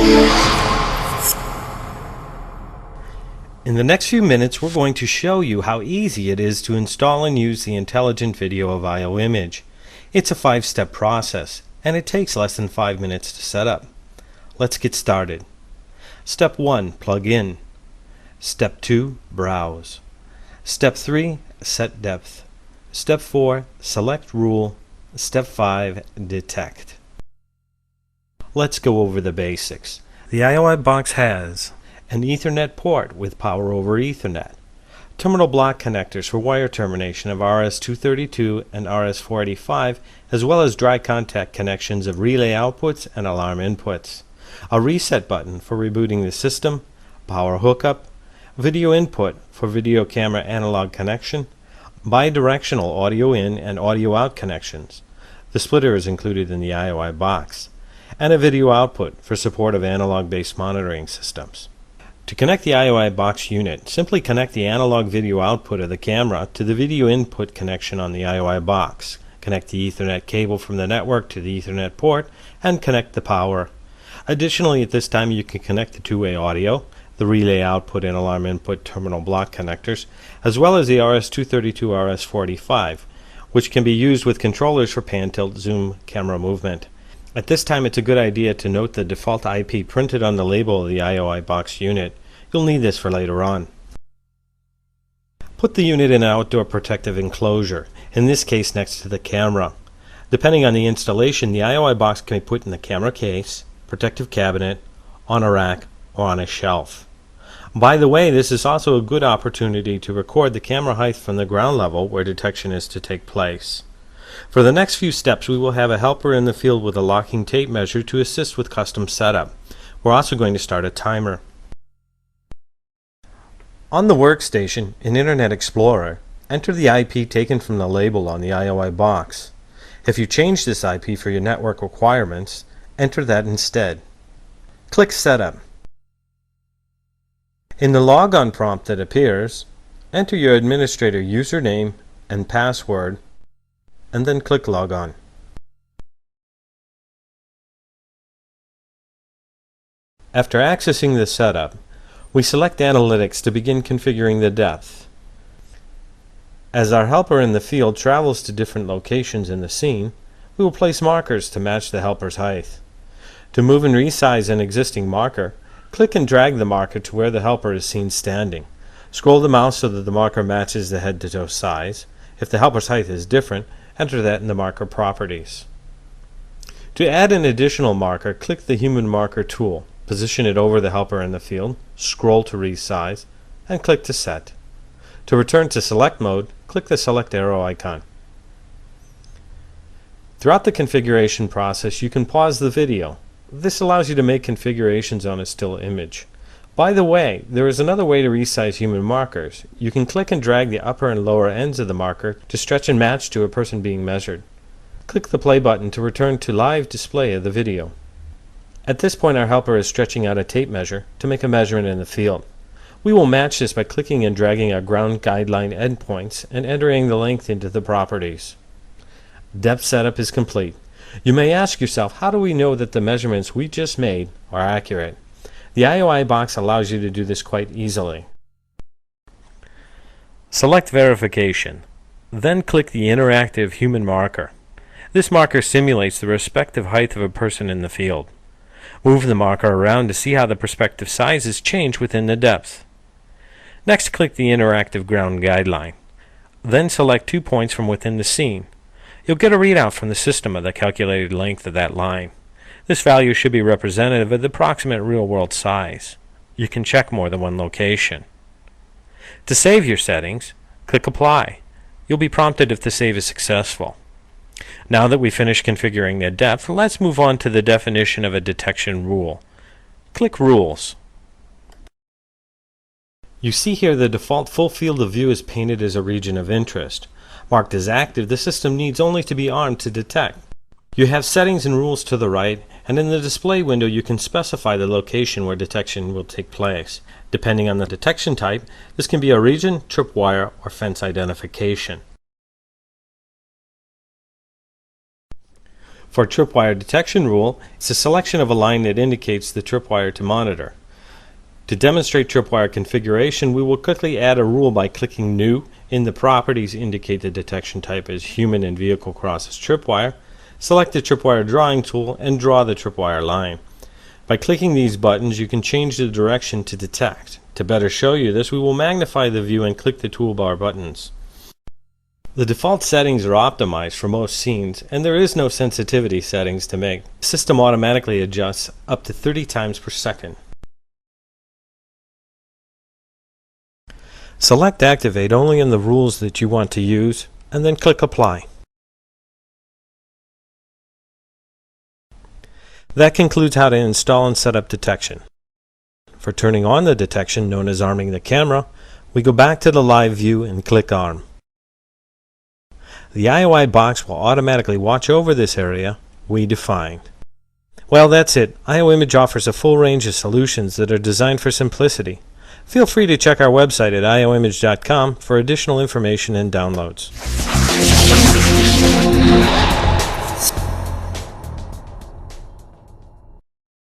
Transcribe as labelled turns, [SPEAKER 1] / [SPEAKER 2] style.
[SPEAKER 1] In the next few minutes, we're going to show you how easy it is to install and use the intelligent video of ioimage. It's a 5-step process, and it takes less than 5 minutes to set up. Let's get started. Step 1, plug in. Step 2, browse. Step 3, set depth. Step 4, select rule. Step 5, detect. Let's go over the basics. The ioimage box has an Ethernet port with power over Ethernet, terminal block connectors for wire termination of RS-232 and RS-485, as well as dry contact connections of relay outputs and alarm inputs, a reset button for rebooting the system, power hookup, video input for video camera analog connection, bidirectional audio in and audio out connections. The splitter is included in the ioimage box, and a video output for support of analog-based monitoring systems. To connect the ioimage box unit, simply connect the analog video output of the camera to the video input connection on the ioimage box. Connect the Ethernet cable from the network to the Ethernet port and connect the power. Additionally, at this time you can connect the two-way audio, the relay output and alarm input terminal block connectors, as well as the RS-232 RS-485, which can be used with controllers for pan, tilt, zoom camera movement. At this time, it's a good idea to note the default IP printed on the label of the ioimage box unit. You'll need this for later on. Put the unit in an outdoor protective enclosure, in this case next to the camera. Depending on the installation, the ioimage box can be put in the camera case, protective cabinet, on a rack, or on a shelf. By the way, this is also a good opportunity to record the camera height from the ground level where detection is to take place. For the next few steps, we will have a helper in the field with a locking tape measure to assist with custom setup. We're also going to start a timer. On the workstation in Internet Explorer, enter the IP taken from the label on the ioimage box. If you change this IP for your network requirements, enter that instead. Click Setup. In the logon prompt that appears, enter your administrator username and password, and then click Log On. After accessing the setup, we select Analytics to begin configuring the depth. As our helper in the field travels to different locations in the scene, we will place markers to match the helper's height. To move and resize an existing marker, click and drag the marker to where the helper is seen standing. Scroll the mouse so that the marker matches the head-to-toe size. If the helper's height is different, enter that in the marker properties. To add an additional marker, click the Human Marker tool, position it over the helper in the field, scroll to resize, and click to set. To return to select mode, click the select arrow icon. Throughout the configuration process, you can pause the video. This allows you to make configurations on a still image. By the way, there is another way to resize human markers. You can click and drag the upper and lower ends of the marker to stretch and match to a person being measured. Click the play button to return to live display of the video. At this point, our helper is stretching out a tape measure to make a measurement in the field. We will match this by clicking and dragging our ground guideline endpoints and entering the length into the properties. Depth setup is complete. You may ask yourself, how do we know that the measurements we just made are accurate? The ioimage box allows you to do this quite easily. Select Verification, then click the interactive human marker. This marker simulates the respective height of a person in the field. Move the marker around to see how the prospective sizes change within the depth. Next, click the interactive ground guideline. Then select 2 points from within the scene. You'll get a readout from the system of the calculated length of that line. This value should be representative of the approximate real-world size. You can check more than one location. To save your settings, click Apply. You'll be prompted if the save is successful. Now that we've finished configuring the depth, let's move on to the definition of a detection rule. Click Rules. You see here the default full field of view is painted as a region of interest. Marked as active, the system needs only to be armed to detect. You have settings and rules to the right, and in the display window you can specify the location where detection will take place. Depending on the detection type, this can be a region, tripwire, or fence identification. For tripwire detection rule, it's a selection of a line that indicates the tripwire to monitor. To demonstrate tripwire configuration, we will quickly add a rule by clicking New. In the Properties, indicate the detection type as Human and Vehicle Crosses Tripwire. Select the tripwire drawing tool and draw the tripwire line. By clicking these buttons, you can change the direction to detect. To better show you this, we will magnify the view and click the toolbar buttons. The default settings are optimized for most scenes, and there is no sensitivity settings to make. The system automatically adjusts up to 30 times per second. Select Activate only in the rules that you want to use, and then click Apply. That concludes how to install and set up detection. For turning on the detection, known as arming the camera, we go back to the live view and click Arm. The IOI box will automatically watch over this area we defined. Well, that's it. ioimage offers a full range of solutions that are designed for simplicity. Feel free to check our website at ioimage.com for additional information and downloads.